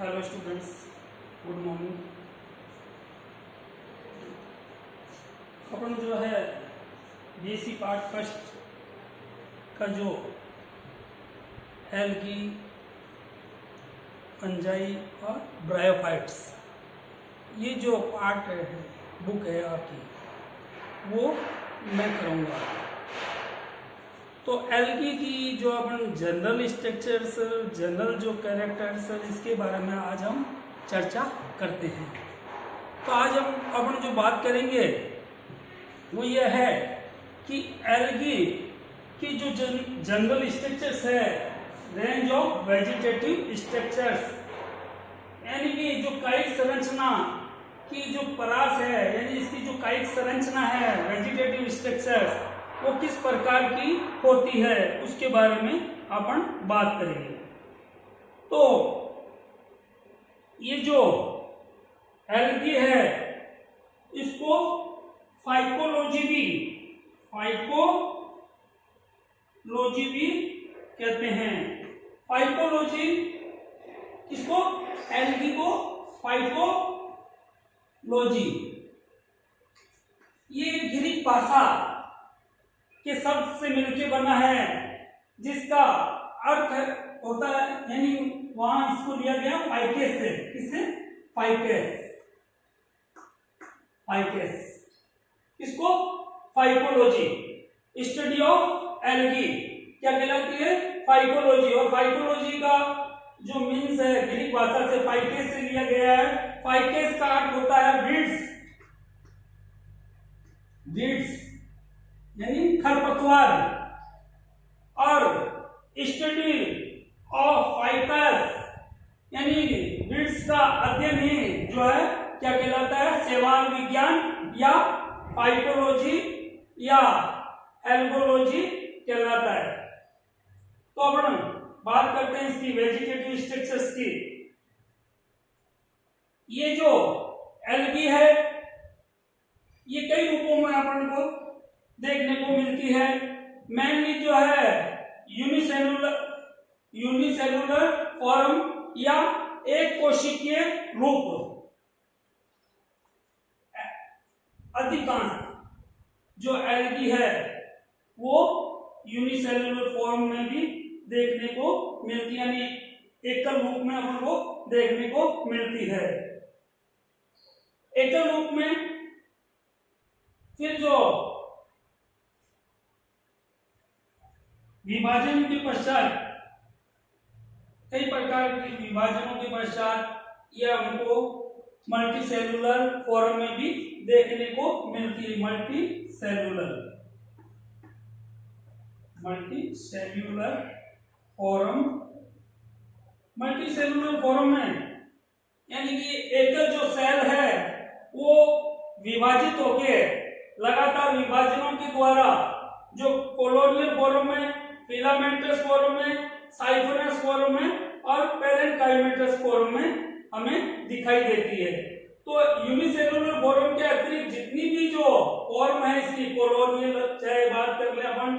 Hello students, good morning. अपन जो है बीएससी पार्ट फर्स्ट का जो एल्गी, फंजाई और ब्रायोफाइट्स, ये जो पार्ट है बुक है आपकी, वो मैं करूँगा। तो एल्गी की जो अपन जनरल स्ट्रक्चर्स, जनरल जो कैरेक्टर्स, इसके बारे में आज हम चर्चा करते हैं। तो आज हम अपन जो बात करेंगे वो ये है कि एल्गी की जो जनरल स्ट्रक्चर्स है, रेंज ऑफ वेजिटेटिव स्ट्रक्चर्स, यानी कि जो कायिक संरचना की जो परास है, यानी इसकी जो कायिक संरचना है, वेजिटेटिव स्ट्रक्चर्स, वो किस प्रकार की होती है, उसके बारे में अपन बात करेंगे। तो ये जो एल्गी है, इसको फाइकोलॉजी भी कहते हैं। फाइकोलॉजी, इसको एल्गी को फाइकोलॉजी, ये ग्रीक भाषा के शब्द से मिलकर बना है, जिसका अर्थ होता है, यानी वहां इसको लिया गया फाइकेस से। किससे? फाइकेस। इसको फाइकोलॉजी, स्टडी ऑफ एल्गी क्या कहलाती है? फाइकोलॉजी। और फाइकोलॉजी का जो मीन्स है, ग्रीक भाषा से फाइकेस से लिया गया है। फाइकेस का अर्थ होता है बीड्स, यानी खरपतवार। और स्टडी ऑफ फाइकस, यानी बीड्स का अध्ययन ही जो है क्या कहलाता है? शैवाल विज्ञान या फाइकोलॉजी या एल्गोलॉजी कहलाता है। तो अपन बात करते हैं इसकी वेजिटेटिव स्ट्रक्चर्स की। ये जो एल्गी है, ये कई रूपों में अपन को देखने को मिलती है। मेनली जो है यूनिसेलुलर फॉर्म या एक कोशिकीय रूप। अधिकांश जो एल्गी है वो यूनिसेलुलर फॉर्म में भी देखने को मिलती है, यानी एकल रूप में अपन को देखने को मिलती है। एकल रूप में फिर जो विभाजन के पश्चात, कई प्रकार के विभाजनों के पश्चात यह हमको मल्टीसेलुलर फॉर्म में भी देखने को मिलती है। मल्टीसेलुलर फॉर्म में, यानी कि एकल जो सेल है वो विभाजित होके लगातार विभाजनों के द्वारा जो कॉलोनियल फॉर्म में, फिलामेंटस फॉर्म में, साइफरस फॉर्म में और पेरेन्काइमेटस फॉर्म में हमें दिखाई देती है। तो यूनिसेलुलर फॉर्म के अतिरिक्त जितनी भी जो फॉर्म है इसकी, कॉलोनियल चाहे बात कर ले अपन,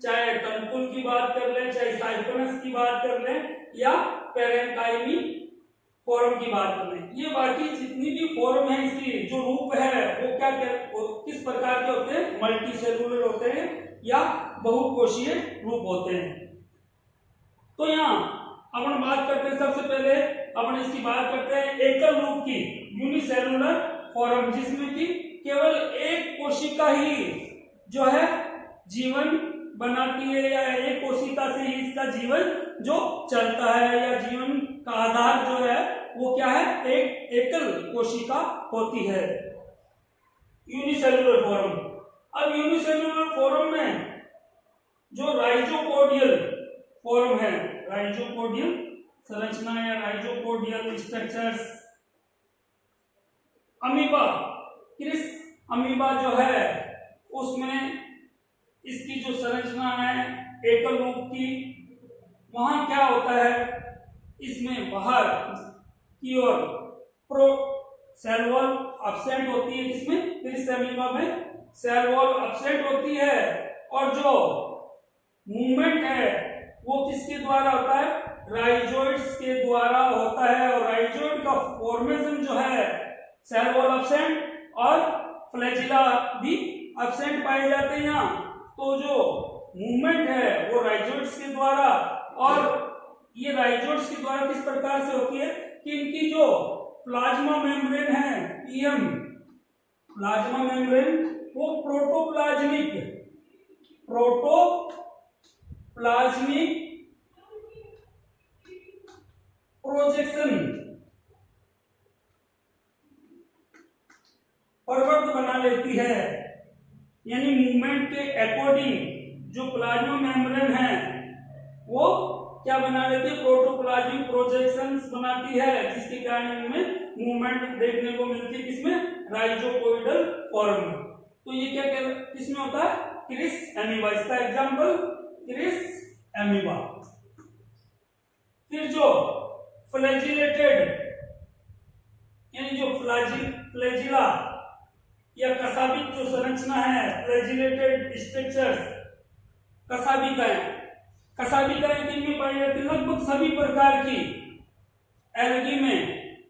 चाहे तंतुल की बात कर ले, चाहे साइफरस की बात कर ले या पेरेन्काइमी फॉर्म की बात कर ले, ये बाकी जितनी भी फॉर्म है इसकी जो रूप है वो किस प्रकार के होते हैं? मल्टीसेलुलर होते हैं या बहुकोशीय रूप होते हैं। तो यहाँ अपन बात करते हैं, सबसे पहले अपन इसकी बात करते हैं एकल रूप की, यूनिसेलुलर फॉर्म, जिसमें कि केवल एक कोशिका ही जो है जीवन बनाती है, या एक कोशिका से ही इसका जीवन जो चलता है, या जीवन का आधार जो है वो क्या है? एक एकल कोशिका होती है, यूनिसेलुलर फॉर्म। अब यूनिसेलुलर फॉर्म में जो राइजोपोडियल फॉर्म है, राइजोपोडियल संरचना या राइजोपोडियल स्ट्रक्चर्स, अमीबा जो है उसमें इसकी जो संरचना है एकल रूप की, वहां क्या होता है? इसमें बाहर की ओर सेल वॉल एब्सेंट होती है। किसमें? फिर इस अमीबा में सेल वॉल एब्सेंट होती है, और जो मूवमेंट है वो किसके द्वारा होता है? राइजोइड्स के द्वारा होता है। और राइजो का फॉर्मेशन जो है सेल वॉल एब्सेंट और फ्लैजिला भी एब्सेंट पाए जाते हैं यहाँ। तो जो मूवमेंट है वो राइजोइड्स के द्वारा, और ये राइजोइड्स के द्वारा किस प्रकार से होती है कि इनकी जो प्लाज्मा मेम्ब्रेन है पीएम प्लाज्मा मेम्ब्रेन वो प्रोटोप्लाज्मिक प्रोजेक्शन प्रवर्त बना लेती है, यानी मूवमेंट के अकॉर्डिंग जो प्लाज्मा मेम्ब्रेन है वो क्या बना लेती है, प्रोटोप्लाज्मिक प्रोजेक्शंस बनाती है, जिसके कारण इनमें मूवमेंट देखने को मिलती है, किसमें, राइजोपोइडल फॉर्म में। तो ये क्या किसमें होता है, क्रिस एमीबा, इसका एग्जांपल क्रिस एमीबा। फिर जो फ्लैजिलेटेड यानी जो फ्लैजिला या कसाबिक जो संरचना है, फ्लैजिलेटेड स्ट्रक्चर्स कसाबिकाएं किन में पाई जाती है, लगभग सभी प्रकार की एल्गी में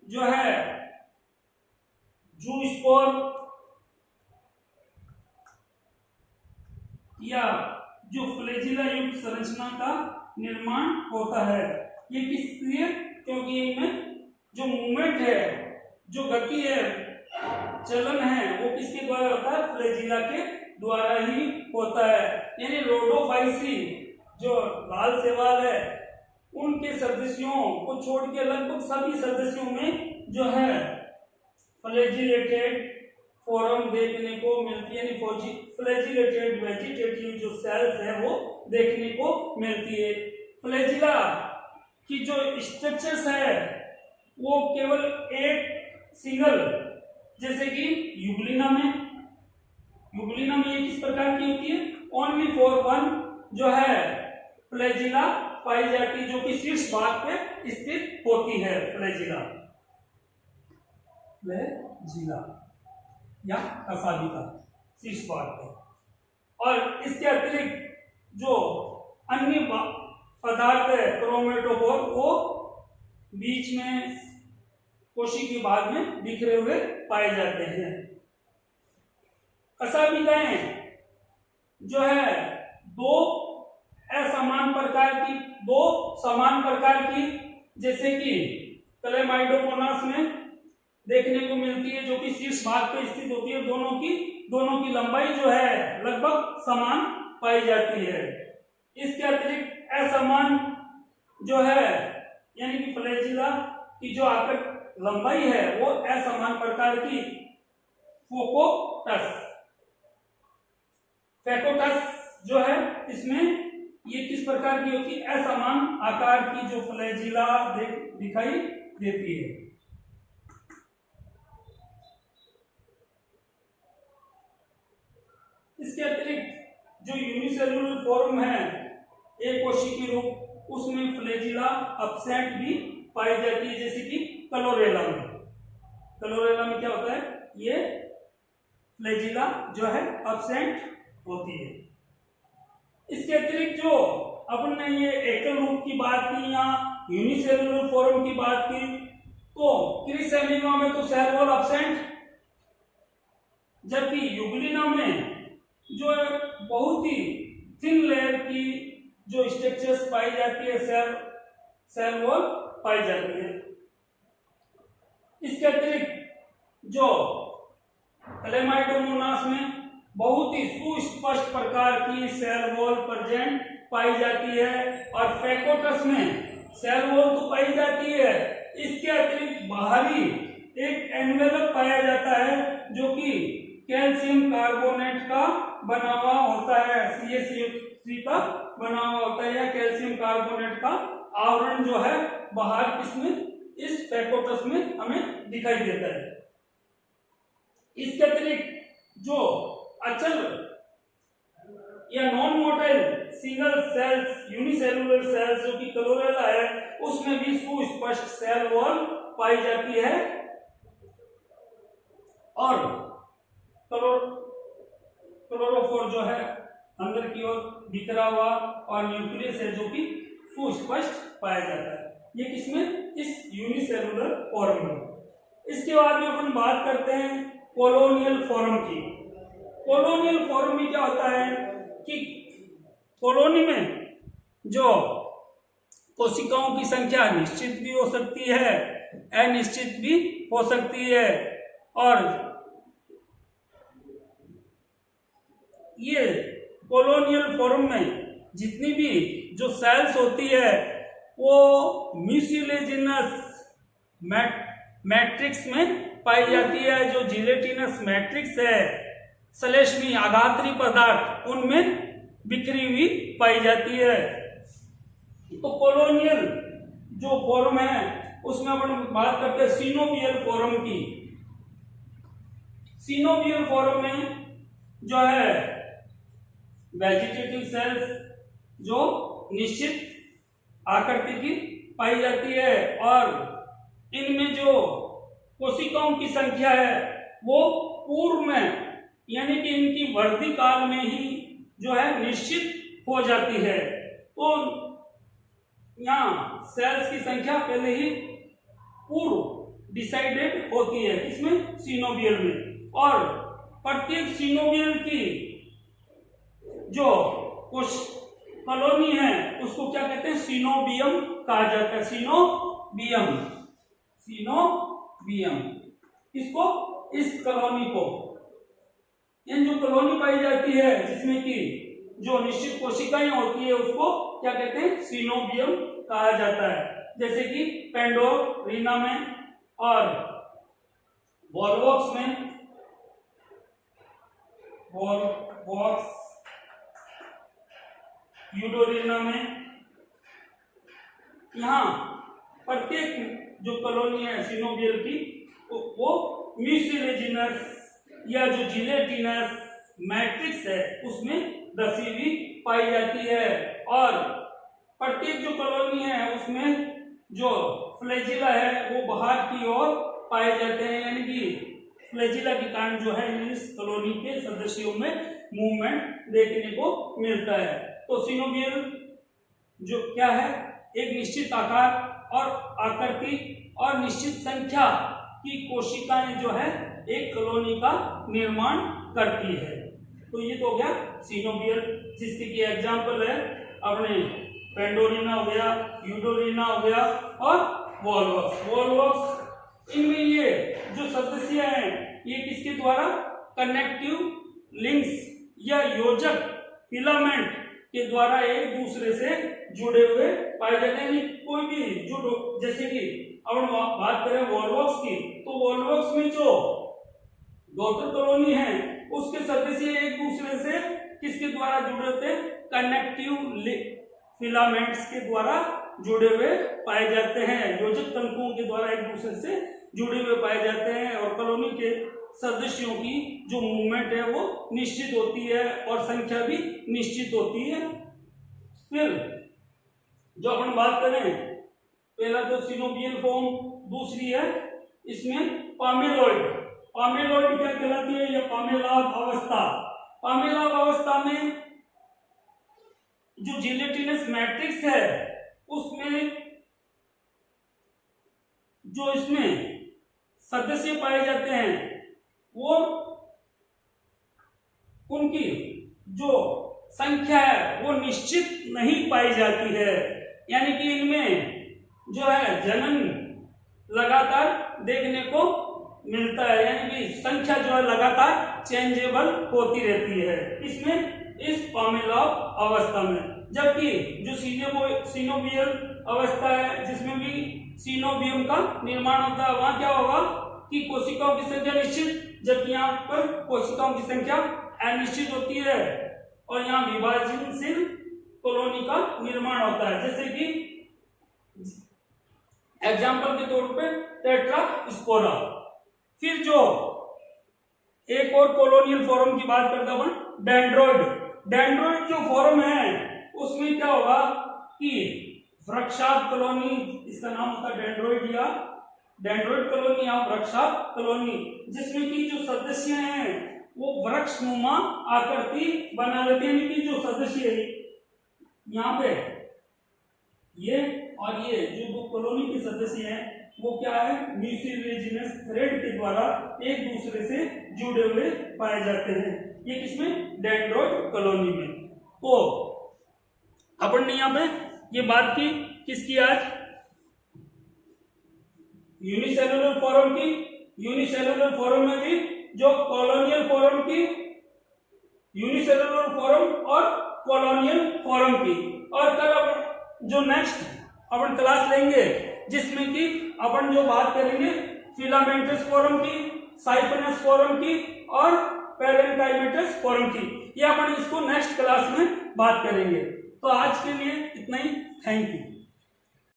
जो है जूस्पोर या जो फ्लैजिला युक्त संरचना का निर्माण होता है। ये किस लिए, क्योंकि इनमें जो मूवमेंट है, जो गति है, चलन है, वो किसके द्वारा होता है, फ्लैजिला के द्वारा ही होता है। यानी रोडोफाइसी जो लाल शैवाल है उनके सदस्यों को छोड़ के लगभग सभी सदस्यों में जो है फ्लैजिलेटेड फॉर्म देखने को मिलती है, यानी फ्लैजिलेटेड वेजिटेटिव जो सेल्स है वो देखने को मिलती है। फ्लैजिला की जो स्ट्रक्चर्स है वो केवल एक सिंगल, जैसे कि यूग्लिना में ये किस प्रकार की होती है, ओनली फॉर वन जो है फ्लैजिला पाई जाती है, जो कि शीर्ष भाग पे स्थित होती है, फ्लैजिला या कसाबिका शीर्ष भाग पे। और इसके अतिरिक्त जो अन्य पदार्थ है क्रोमेटोफोर वो बीच में कोशिकीय भाग में बिखरे हुए पाए जाते हैं। कसाबिकाएं जो है दो समान प्रकार की जैसे कि क्लेमाइडोमोनास में देखने को मिलती है, जो कि शीर्ष भाग पे स्थित होती है। दोनों की लंबाई जो है लगभग समान पाई जाती है। इसके अतिरिक्त असमान जो है यानी कि फ्लैजिला की जो आकर लंबाई है वो असमान प्रकार की फैकोटस जो है, इसमें ये किस प्रकार की होती है, असमान आकार की जो फ्लैजिला दिखाई देती है। इसके अतिरिक्त जो यूनिसेलुलर फॉर्म है एक कोशिकीय रूप, उसमें फ्लैजिला एब्सेंट भी पाई जाती है, जैसे कि क्लोरेला में क्या होता है, ये फ्लैजिला जो है एब्सेंट होती है। इसके अतिरिक्त जो अपन ने ये एकल रूप की बात की या यूनिसेलुलर फॉर्म की बात की, तो क्रिस एमीबा में तो सेल वॉल एब्सेंट, जबकि यूग्लिना में जो बहुत ही थिन लेयर की जो स्ट्रक्चर्स पाई जाती है, सेल वॉल पाई जाती है। इसके अतिरिक्त जो क्लेमाइडोमोनास में बहुत ही सुस्पष्ट प्रकार की सेल वॉल प्रेजेंट पाई जाती है, और फैकोटस में सेल वॉल तो पाई जाती है, इसके अतिरिक्त बाहरी एक एनवेलप पाया जाता है जो कि कैल्शियम कार्बोनेट का बना हुआ होता है, CaCO3 का बना हुआ होता है, या कैल्शियम कार्बोनेट का आवरण जो है बाहर किसमें, इस फैकोटस में हमें दिखाई देता है। इसके अतिरिक्त जो अचल या non motile single cells unicellular cells जो कि क्लोरेला है, उसमें भी सुस्पष्ट सेल वॉल पाई जाती है, और क्लोरोफोर जो है अंदर की ओर बिखरा हुआ, और न्यूक्लियस है जो कि सुस्पष्ट पाया जाता है। ये किसमें? इस यूनिसेलुलर फॉर्म में। इसके बाद में अपन बात करते हैं कॉलोनियल फॉर्म की। कॉलोनियल फॉर्म में क्या होता है कि कॉलोनी में जो कोशिकाओं की संख्या निश्चित भी हो सकती है, अनिश्चित भी हो सकती है, और ये कॉलोनियल फॉर्म में जितनी भी जो सेल्स होती है वो म्यूसिलेजिनस मैट्रिक्स में पाई जाती है। जो जिलेटिनस मैट्रिक्स है, श्लेष्मी आघात्री पदार्थ, उनमें बिखरी हुई पाई जाती है। तो कॉलोनियल जो फॉर्म है उसमें अपन बात करते हैं सिनोवियल फॉर्म की। सिनोवियल फॉर्म में जो है वेजिटेटिव सेल्स जो निश्चित आकृति की पाई जाती है, और इनमें जो कोशिकाओं की संख्या है वो पूर्व में यानी कि इनकी वृद्धि काल में ही जो है निश्चित हो जाती है। तो यहाँ सेल्स की संख्या पहले ही पूर्व डिसाइडेड होती है, किसमें? सिनोवियल में। और प्रत्येक सिनोवियल की जो कुछ कॉलोनी है उसको क्या कहते हैं? सिनोबियम कहा जाता है। Coenobium, coenobium. इसको, इस कॉलोनी को, इन जो कॉलोनी पाई जाती है जिसमें कि जो निश्चित कोशिकाएं होती है उसको क्या कहते हैं? सिनोबियम कहा जाता है। जैसे कि पेंडोरिना में और वॉलवॉक्स में, वॉलवॉक्स, यूडोरिना में, यहाँ प्रत्येक जो कॉलोनी है सिनोवियल की वो म्यूसिलेजिनस या जो जिलेटिनस मैट्रिक्स है उसमें दसी हुई पाई जाती है। और प्रत्येक जो कॉलोनी है उसमें जो फ्लैजिला है वो बाहर की ओर पाए जाते हैं, यानी कि फ्लैजिला के कारण जो है इस कॉलोनी के सदस्यों में मूवमेंट देखने को मिलता है। तो सिनोवियल जो क्या है? एक निश्चित आकार और आकृति और निश्चित संख्या की कोशिकाएं जो है एक कॉलोनी का निर्माण करती है। तो ये तो हो गया सिनोवियल, जिसके की एग्जांपल है अपने पेंडोरिना हो गया, यूडोरिना हो गया और वॉलवॉक्स। वॉलवॉक्स इनमें ये जो सदस्य हैं ये किसके द्वारा? कनेक्टिव लिंक्स या योजक फिलामेंट के द्वारा एक दूसरे से जुड़े हुए पाए जाते हैं। कोई भी जो, जैसे कि अब हम बात करें वॉलवॉक्स की, तो वॉलवॉक्स में जो डॉटर कॉलोनी है उसके सदस्य एक दूसरे से किसके द्वारा जुड़े होते हैं? कनेक्टिव फिलामेंट्स के द्वारा जुड़े हुए पाए जाते हैं, योजक तंतुओं के द्वारा एक दूसरे से जुड़े हुए पाए जाते हैं। और कॉलोनी के सदस्यों की जो मूवमेंट है वो निश्चित होती है और संख्या भी निश्चित होती है। फिर जो अपन बात करें, पहला तो सिनोवियल फॉर्म, दूसरी है इसमें पामेलॉइड। पामेलॉइड क्या कहलाती है? या पामेलाव अवस्था। पामेलाव अवस्था में जो जिलेटिनस मैट्रिक्स है उसमें जो इसमें सदस्य पाए जाते हैं वो उनकी जो संख्या है वो निश्चित नहीं पाई जाती है, यानी कि इनमें जो है जनन लगातार देखने को मिलता है, यानी कि संख्या जो है लगातार चेंजेबल होती रहती है इसमें, इस पामेलाव अवस्था में। जबकि जो सिनोवियल अवस्था है जिसमें भी सिनोबियम का निर्माण होता है, वहां क्या होगा कि कोशिकाओं की संख्या निश्चित, जबकि यहाँ पर कोशिकाओं की संख्या अनिश्चित होती है और यहाँ विभाजनशील कॉलोनी का निर्माण होता है। जैसे कि एग्जाम्पल के तौर पे टेट्रास्पोरा। फिर जो एक और कॉलोनियल फॉर्म की बात करता हूं, डेंड्रॉइड। डेंड्रॉइड जो फॉर्म है उसमें क्या होगा कि वृक्षाभ कॉलोनी, इसका नाम होता है डेंड्रॉइड या डेंड्रॉइड कॉलोनी या वृक्षाभ कॉलोनी, जिसमें कि जो सदस्य हैं वो वृक्षनुमा आकृति बना लेते हैं। कि जो सदस्य है यहाँ पे ये और ये जो दो कॉलोनी के सदस्य हैं वो क्या है, म्यूसिलेजिनस थ्रेड के द्वारा एक दूसरे से जुड़े हुए पाए जाते हैं। ये किसमें, डेंड्रोइट कॉलोनी में। तो अपन ने यहाँ पे ये बात की किसकी, आज यूनिसेलुलर फॉर्म की। यूनिसेलुलर फॉर्म में भी जो कॉलोनियल फॉर्म की, यूनिसेलुलर फॉर्म और कॉलोनियल फॉर्म की। और कल अपन जो नेक्स्ट अपन क्लास लेंगे जिसमें कि अपन जो बात करेंगे फिलामेंटस फॉर्म की, साइफनस फॉर्म की और पैरेंकाइमेटस फॉर्म की, ये अपन इसको नेक्स्ट क्लास में बात करेंगे। तो आज के लिए इतना ही, थैंक यू।